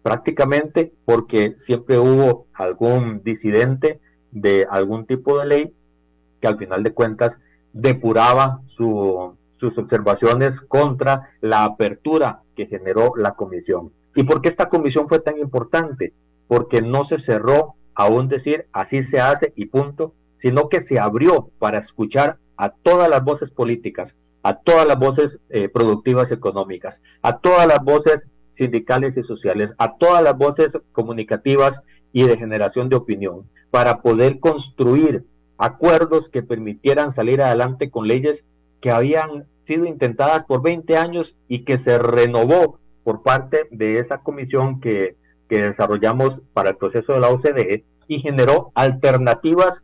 prácticamente porque siempre hubo algún disidente de algún tipo de ley que al final de cuentas depuraba sus observaciones contra la apertura que generó la comisión. ¿Y por qué esta comisión fue tan importante? Porque no se cerró a un decir así se hace y punto, sino que se abrió para escuchar a todas las voces políticas, a todas las voces productivas económicas, a todas las voces sindicales y sociales, a todas las voces comunicativas y de generación de opinión, para poder construir acuerdos que permitieran salir adelante con leyes que habían sido intentadas por 20 años y que se renovó por parte de esa comisión que desarrollamos para el proceso de la OCDE, y generó alternativas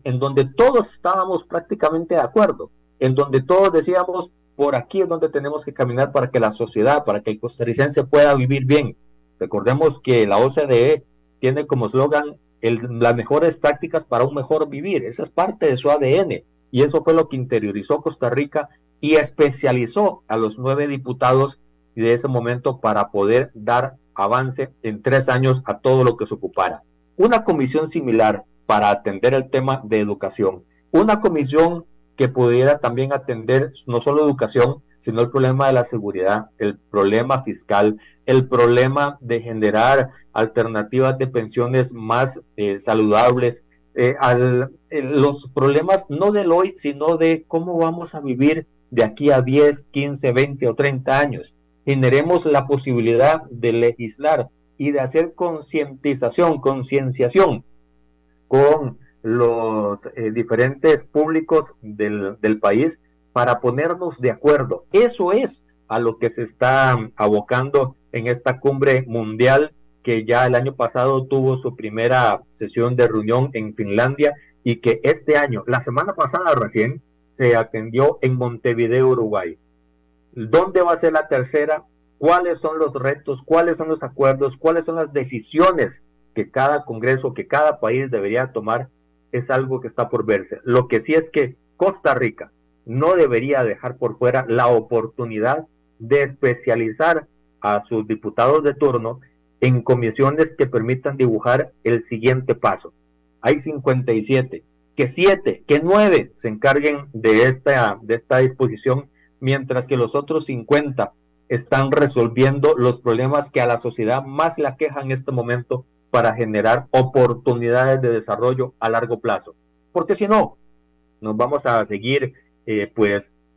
en donde todos estábamos prácticamente de acuerdo, en donde todos decíamos, por aquí es donde tenemos que caminar para que la sociedad, para que el costarricense pueda vivir bien. Recordemos que la OCDE tiene como eslogan las mejores prácticas para un mejor vivir. Esa es parte de su ADN, y eso fue lo que interiorizó Costa Rica y especializó a los 9 diputados de ese momento para poder dar avance en 3 años a todo lo que se ocupara. Una comisión similar para atender el tema de educación, una comisión que pudiera también atender no solo educación, sino el problema de la seguridad, el problema fiscal, el problema de generar alternativas de pensiones más saludables, los problemas no del hoy, sino de cómo vamos a vivir de aquí a 10, 15, 20 o 30 años. Generemos la posibilidad de legislar y de hacer concienciación con los diferentes públicos del país para ponernos de acuerdo. Eso es a lo que se está abocando en esta cumbre mundial que ya el año pasado tuvo su primera sesión de reunión en Finlandia y que este año, la semana pasada recién, se atendió en Montevideo, Uruguay. ¿Dónde va a ser la tercera? ¿Cuáles son los retos? ¿Cuáles son los acuerdos? ¿Cuáles son las decisiones que cada congreso, que cada país debería tomar? Es algo que está por verse. Lo que sí es que Costa Rica no debería dejar por fuera la oportunidad de especializar a sus diputados de turno en comisiones que permitan dibujar el siguiente paso. Hay 57, que 7, que 9 se encarguen de esta disposición, mientras que los otros 50 están resolviendo los problemas que a la sociedad más le aquejan en este momento para generar oportunidades de desarrollo a largo plazo. Porque si no, nos vamos a seguir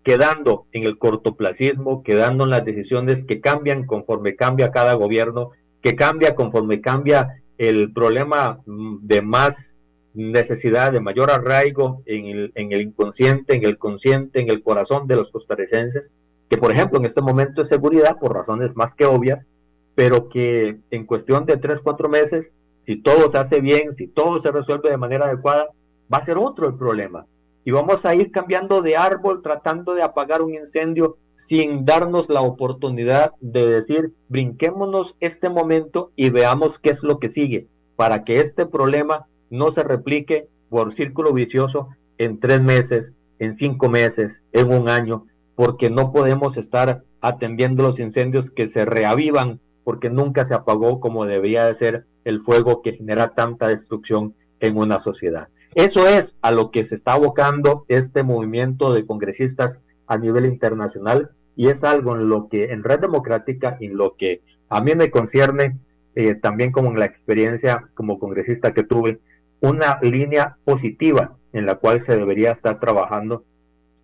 quedando en el cortoplacismo, quedando en las decisiones que cambian conforme cambia cada gobierno, que cambia conforme cambia el problema de más necesidad, de mayor arraigo en el inconsciente, en el consciente, en el corazón de los costarricenses, que por ejemplo en este momento es seguridad por razones más que obvias, pero que en cuestión de 3-4 meses, si todo se hace bien, si todo se resuelve de manera adecuada, va a ser otro el problema. Y vamos a ir cambiando de árbol, tratando de apagar un incendio sin darnos la oportunidad de decir, brinquémonos este momento y veamos qué es lo que sigue, para que este problema no se replique por círculo vicioso en 3 meses, en 5 meses, en 1 año, porque no podemos estar atendiendo los incendios que se reavivan, porque nunca se apagó como debería de ser el fuego que genera tanta destrucción en una sociedad. Eso es a lo que se está abocando este movimiento de congresistas a nivel internacional y es algo en lo que en Red Democrática, en lo que a mí me concierne, también como en la experiencia como congresista que tuve, una línea positiva en la cual se debería estar trabajando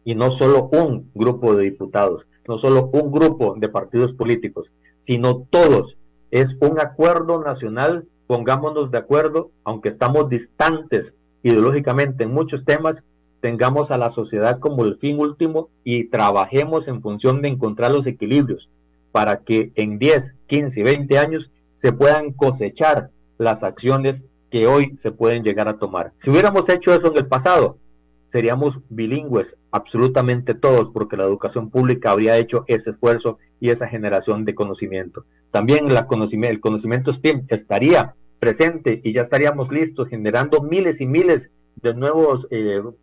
y no solo un grupo de diputados, no solo un grupo de partidos políticos, sino todos. Es un acuerdo nacional, pongámonos de acuerdo, aunque estamos distantes ideológicamente en muchos temas, tengamos a la sociedad como el fin último y trabajemos en función de encontrar los equilibrios para que en 10, 15 y 20 años se puedan cosechar las acciones que hoy se pueden llegar a tomar. Si hubiéramos hecho eso en el pasado, seríamos bilingües absolutamente todos, porque la educación pública habría hecho ese esfuerzo y esa generación de conocimiento. También el conocimiento STEAM estaría presente y ya estaríamos listos generando miles y miles de nuevos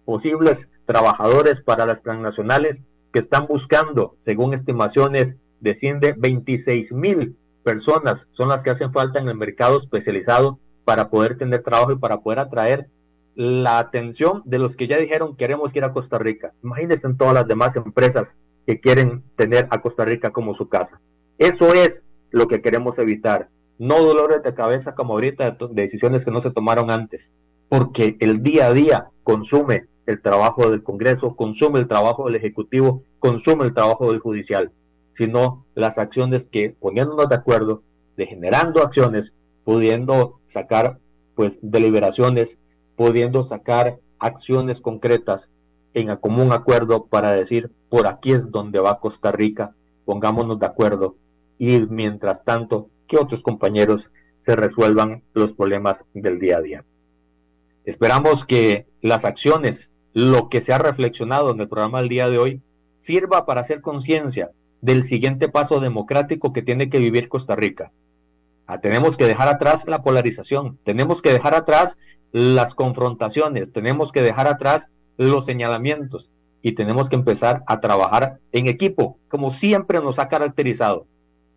posibles trabajadores para las transnacionales que están buscando, según estimaciones, desciende 26,000 personas son las que hacen falta en el mercado especializado para poder tener trabajo y para poder atraer la atención de los que ya dijeron queremos ir a Costa Rica. Imagínense en todas las demás empresas que quieren tener a Costa Rica como su casa. Eso es lo que queremos evitar. No dolores de cabeza como ahorita de decisiones que no se tomaron antes, porque el día a día consume el trabajo del Congreso, consume el trabajo del Ejecutivo, consume el trabajo del Judicial, sino las acciones que poniéndonos de acuerdo, de generando acciones, pudiendo sacar deliberaciones, pudiendo sacar acciones concretas en común acuerdo para decir por aquí es donde va Costa Rica, pongámonos de acuerdo y mientras tanto que otros compañeros se resuelvan los problemas del día a día. Esperamos que las acciones, lo que se ha reflexionado en el programa del día de hoy, sirva para hacer conciencia del siguiente paso democrático que tiene que vivir Costa Rica. Tenemos que dejar atrás la polarización, tenemos que dejar atrás las confrontaciones, tenemos que dejar atrás los señalamientos y tenemos que empezar a trabajar en equipo, como siempre nos ha caracterizado.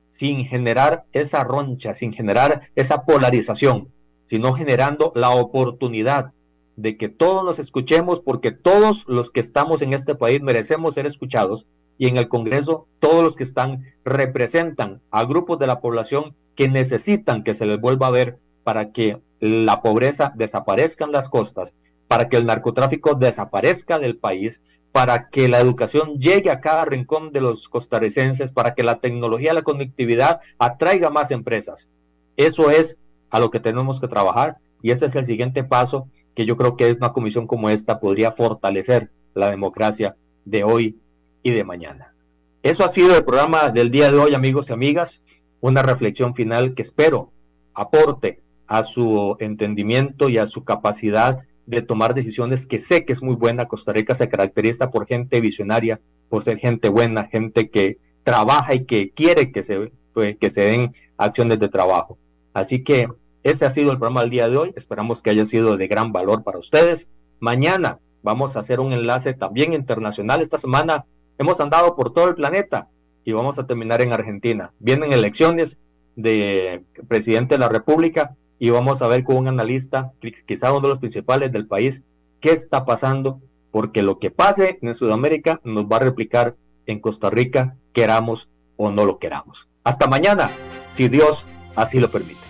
sin generar esa roncha, sin generar esa polarización, sino generando la oportunidad de que todos nos escuchemos, porque todos los que estamos en este país merecemos ser escuchados, y en el Congreso todos los que están representan a grupos de la población que necesitan que se les vuelva a ver para que la pobreza desaparezca en las costas, para que el narcotráfico desaparezca del país, para que la educación llegue a cada rincón de los costarricenses, para que la tecnología, la conectividad atraiga más empresas. Eso es a lo que tenemos que trabajar, y ese es el siguiente paso que yo creo que es una comisión como esta podría fortalecer la democracia de hoy y de mañana. Eso ha sido el programa del día de hoy, amigos y amigas, una reflexión final que espero aporte a su entendimiento y a su capacidad de tomar decisiones, que sé que es muy buena. Costa Rica se caracteriza por gente visionaria, por ser gente buena, gente que trabaja y que quiere que se den acciones de trabajo. Así que ese ha sido el programa del día de hoy. Esperamos que haya sido de gran valor para ustedes. Mañana vamos a hacer un enlace también internacional. Esta semana hemos andado por todo el planeta y vamos a terminar en Argentina. Vienen elecciones de presidente de la República y vamos a ver con un analista, quizá uno de los principales del país, qué está pasando, porque lo que pase en Sudamérica nos va a replicar en Costa Rica, queramos o no lo queramos. Hasta mañana, si Dios así lo permite.